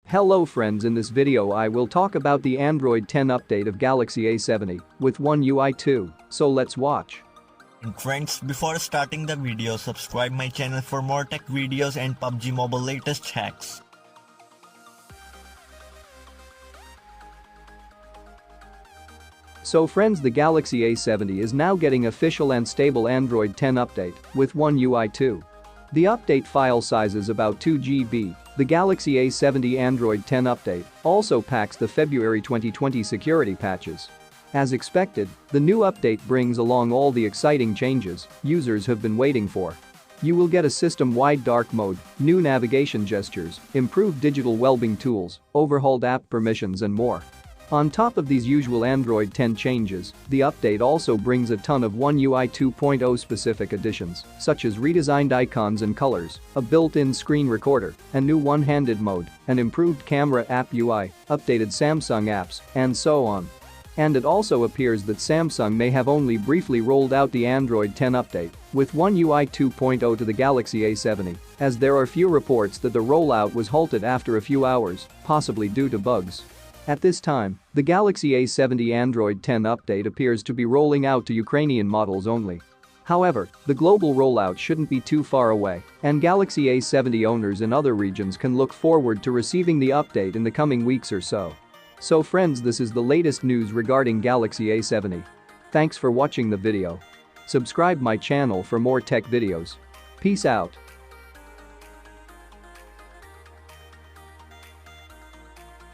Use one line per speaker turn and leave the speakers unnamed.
Hello friends, in this video I will talk about the Android 10 update of Galaxy A70 with One UI 2, so let's watch.
And friends, before starting the video, subscribe my channel for more tech videos and PUBG Mobile latest hacks.
So friends, the Galaxy A70 is now getting official and stable Android 10 update with One UI 2. The update file size is about 2 GB. The Galaxy A70 Android 10 update also packs the February 2020 security patches. As expected, the new update brings along all the exciting changes users have been waiting for. You will get a system-wide dark mode, new navigation gestures, improved digital well-being tools, overhauled app permissions and more. On top of these usual Android 10 changes, the update also brings a ton of One UI 2.0 specific additions, such as redesigned icons and colors, a built-in screen recorder, a new one-handed mode, an improved camera app UI, updated Samsung apps, and so on. And it also appears that Samsung may have only briefly rolled out the Android 10 update with One UI 2.0 to the Galaxy A70, as there are few reports that the rollout was halted after a few hours, possibly due to bugs. At this time, the Galaxy A70 Android 10 update appears to be rolling out to Ukrainian models only. However, the global rollout shouldn't be too far away, and Galaxy A70 owners in other regions can look forward to receiving the update in the coming weeks or so. So friends, this is the latest news regarding Galaxy A70. Thanks for watching the video. Subscribe my channel for more tech videos. Peace out.